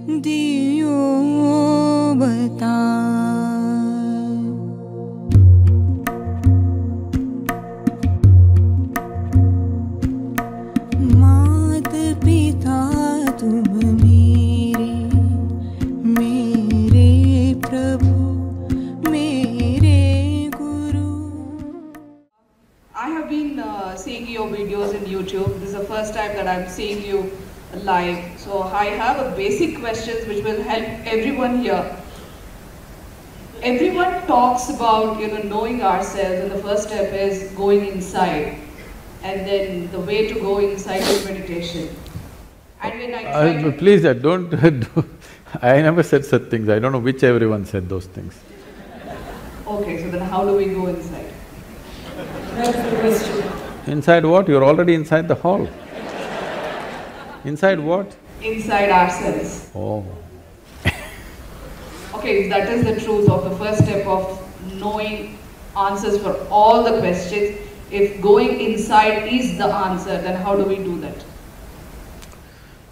दियो बता। मात पिता तुम मेरे, मेरे प्रभु मेरे गुरु। I have been seeing your videos in YouTube. This is the first time that I'm seeing you live. So I have a basic questions which will help everyone here. Everyone talks about knowing ourselves, and the first step is going inside, and then the way to go inside is meditation. And when I please don't I never said such things. I don't know which everyone said those things. Okay, so then how do we go inside? That's the question. Inside what? You're already inside the hall. Inside what? Inside ourselves. Oh. Okay, if that is the truth of the first step of knowing answers for all the questions, if going inside is the answer, then how do we do that?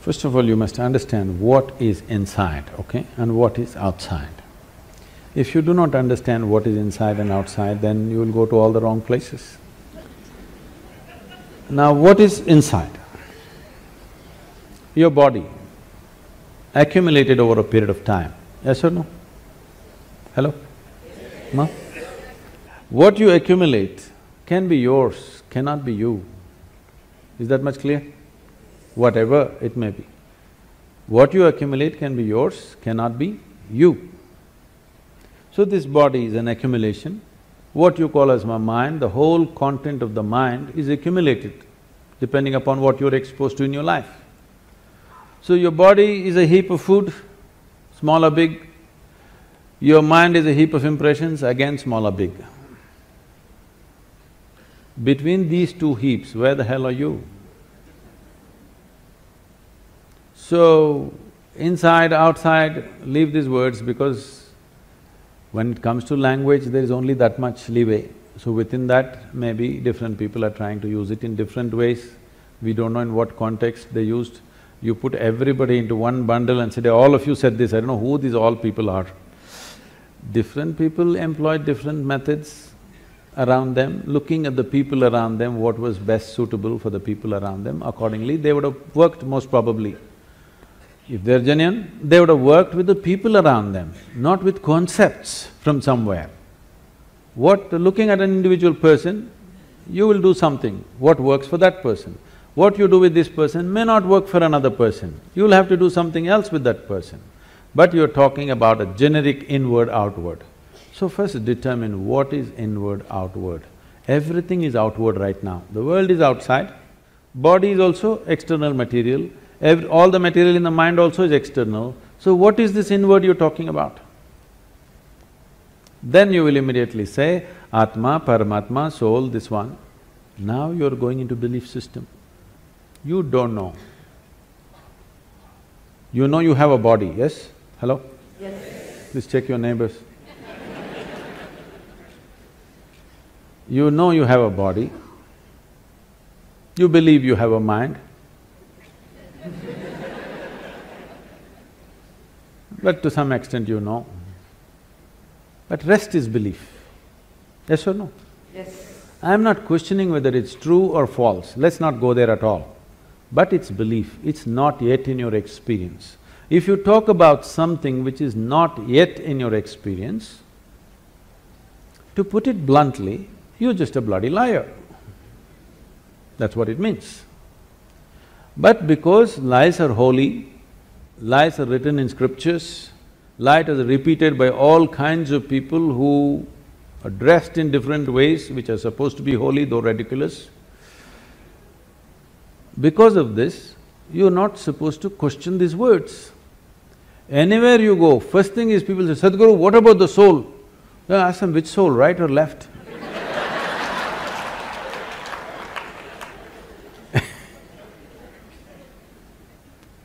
First of all, you must understand what is inside, okay, and what is outside. If you do not understand what is inside and outside, then you will go to all the wrong places. Now, what is inside? Your body, accumulated over a period of time, yes or no? Hello? No? What you accumulate can be yours, cannot be you. Is that much clear? Whatever it may be. What you accumulate can be yours, cannot be you. So this body is an accumulation. What you call as my mind, the whole content of the mind is accumulated depending upon what you're exposed to in your life. So your body is a heap of food, small or big. Your mind is a heap of impressions, again small or big. Between these two heaps, where the hell are you? So, inside, outside, leave these words because when it comes to language, there is only that much leeway. So within that, maybe different people are trying to use it in different ways. We don't know in what context they used. You put everybody into one bundle and said, all of you said this, I don't know who these all people are. Different people employed different methods around them, looking at the people around them, what was best suitable for the people around them, accordingly they would have worked most probably. If they're genuine, they would have worked with the people around them, not with concepts from somewhere. Looking at an individual person, you will do something, what works for that person. What you do with this person may not work for another person, you'll have to do something else with that person. But you're talking about a generic inward-outward. So first determine what is inward-outward. Everything is outward right now. The world is outside, body is also external material, all the material in the mind also is external. So what is this inward you're talking about? Then you will immediately say, Atma, Paramatma, soul, this one. Now you're going into belief system. You don't know. You know you have a body, yes? Hello? Yes. Please check your neighbors. You know you have a body. You believe you have a mind. But to some extent you know. But rest is belief. Yes or no? Yes. I'm not questioning whether it's true or false, let's not go there at all. But it's belief, it's not yet in your experience. If you talk about something which is not yet in your experience, to put it bluntly, you're just a bloody liar. That's what it means. But because lies are holy, lies are written in scriptures, lies are repeated by all kinds of people who are dressed in different ways which are supposed to be holy though ridiculous. Because of this, you're not supposed to question these words. Anywhere you go, first thing is people say, Sadhguru, what about the soul? Then ask them, which soul, right or left?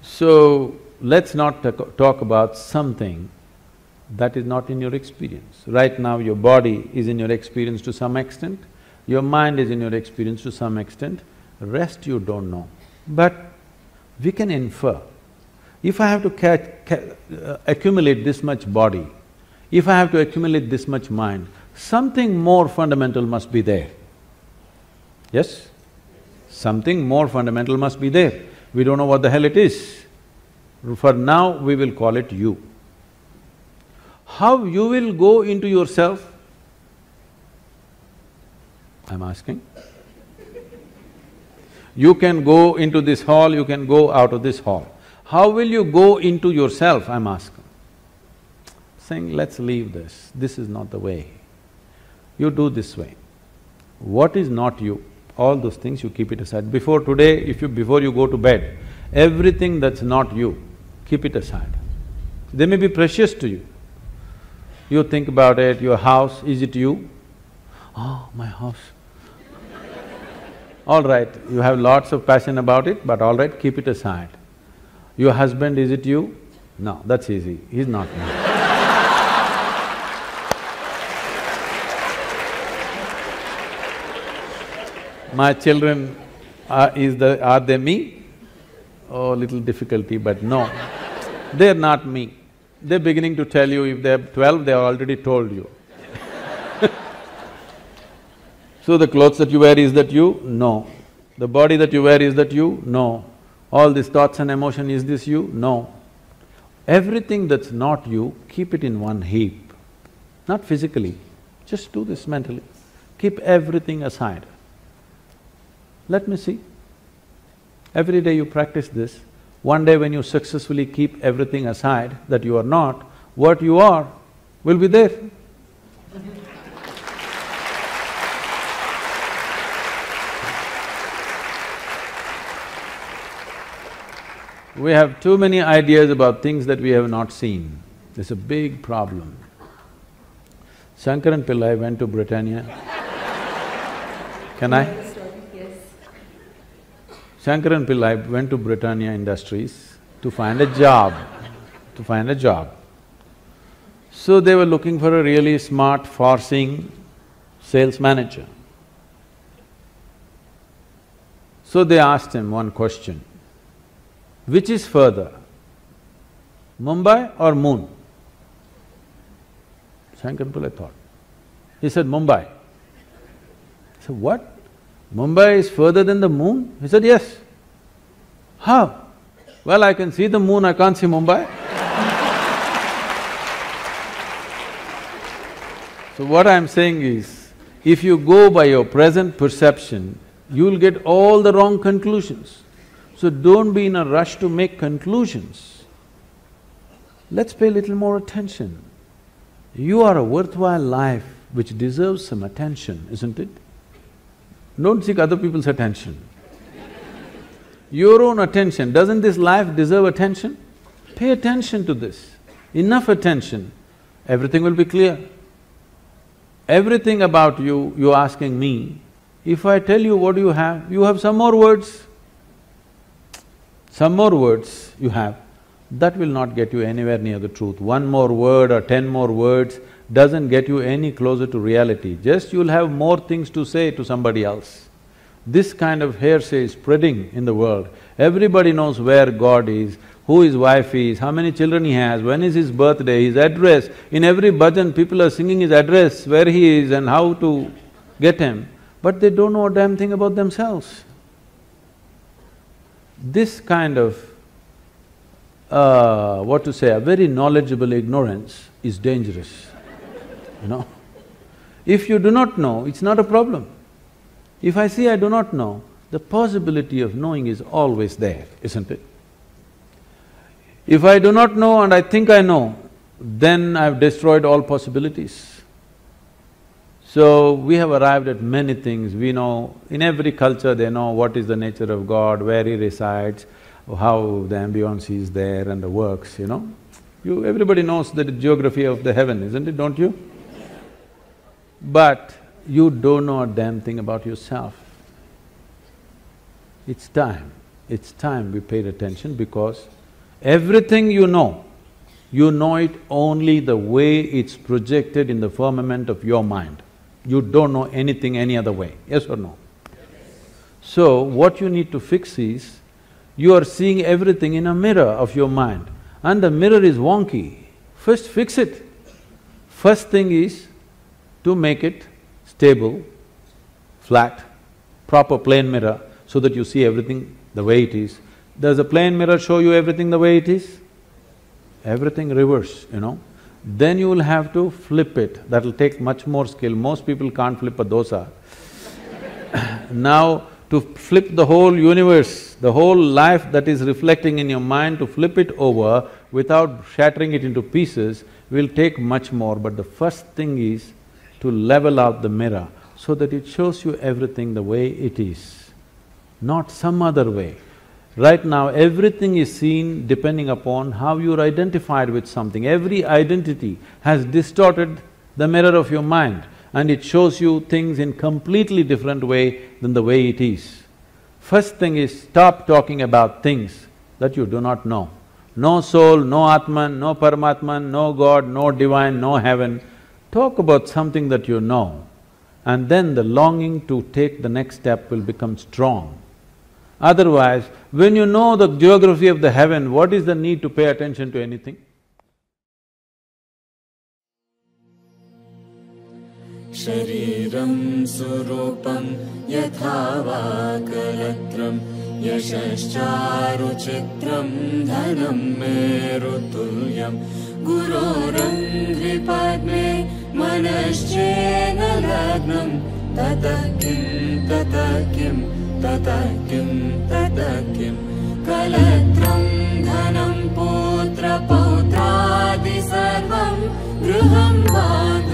So, let's not talk about something that is not in your experience. Right now your body is in your experience to some extent, your mind is in your experience to some extent, rest you don't know. But we can infer. If I have to accumulate this much body, if I have to accumulate this much mind, something more fundamental must be there. Yes? Something more fundamental must be there. We don't know what the hell it is. For now, we will call it you. How you will go into yourself? I'm asking. You can go into this hall, you can go out of this hall. How will you go into yourself, I'm asking. Saying, let's leave this, this is not the way. You do this way. What is not you, all those things you keep it aside. Before today, before you go to bed, everything that's not you, keep it aside. They may be precious to you. You think about it, your house, is it you? Oh, my house. All right, you have lots of passion about it, but all right, keep it aside. Your husband, is it you? No, that's easy, he's not me. My children, are they me? Oh, little difficulty, but no, they're not me. They're beginning to tell you, if they're 12, they have already told you. So the clothes that you wear, is that you? No. The body that you wear, is that you? No. All these thoughts and emotion, is this you? No. Everything that's not you, keep it in one heap. Not physically, just do this mentally. Keep everything aside. Let me see. Every day you practice this. One day when you successfully keep everything aside that you are not, what you are will be there. We have too many ideas about things that we have not seen. It's a big problem. Shankaran Pillai went to Britannia. Can I? Yes. Shankaran Pillai went to Britannia Industries to find a job, So they were looking for a really smart, far-seeing sales manager. So they asked him one question, which is further, Mumbai or moon? Shankaran Pillai thought. He said, Mumbai. He said, what? Mumbai is further than the moon? He said, yes. How? Well, I can see the moon, I can't see Mumbai. So what I'm saying is, if you go by your present perception, you'll get all the wrong conclusions. So don't be in a rush to make conclusions. Let's pay a little more attention. You are a worthwhile life which deserves some attention, isn't it? Don't seek other people's attention. Your own attention, doesn't this life deserve attention? Pay attention to this, enough attention, everything will be clear. Everything about you, you're asking me, if I tell you what you have some more words. Some more words you have, that will not get you anywhere near the truth. One more word or 10 more words doesn't get you any closer to reality, just you'll have more things to say to somebody else. This kind of hearsay is spreading in the world. Everybody knows where God is, who his wife is, how many children he has, when is his birthday, his address. In every bhajan, people are singing his address, where he is and how to get him, but they don't know a damn thing about themselves. This kind of, a very knowledgeable ignorance is dangerous, you know. If you do not know, it's not a problem. If I say I do not know, the possibility of knowing is always there, isn't it? If I do not know and I think I know, then I've destroyed all possibilities. So, we have arrived at many things, we know, in every culture they know what is the nature of God, where he resides, how the ambience is there and the works, you know. Everybody knows the geography of the heaven, isn't it, don't you? But you don't know a damn thing about yourself. It's time we paid attention, because everything you know it only the way it's projected in the firmament of your mind. You don't know anything any other way, yes or no? So, what you need to fix is, You are seeing everything in a mirror of your mind, and the mirror is wonky. First fix it. First thing is to make it stable, flat, proper plane mirror, so that you see everything the way it is. Does a plane mirror show you everything the way it is? Everything reverse, you know. Then you will have to flip it, that'll take much more skill. Most people can't flip a dosa. Now, to flip the whole universe, the whole life that is reflecting in your mind, to flip it over without shattering it into pieces will take much more, but the first thing is to level out the mirror so that it shows you everything the way it is, not some other way. Right now, everything is seen depending upon how you're identified with something. Every identity has distorted the mirror of your mind, and it shows you things in completely different way than the way it is. First thing is, stop talking about things that you do not know. No soul, no Atman, no Paramatman, no God, no divine, no heaven. Talk about something that you know, and then the longing to take the next step will become strong. Otherwise, when you know the geography of the heaven, what is the need to pay attention to anything? Shariram surupam yatha va kalatram yashascharu chitram dhanam merutulyam gurorangri padme manaschena lagnam tatakim tatakim tatakim tatakim kalatram dhanam putra pautradi sarvam gruham va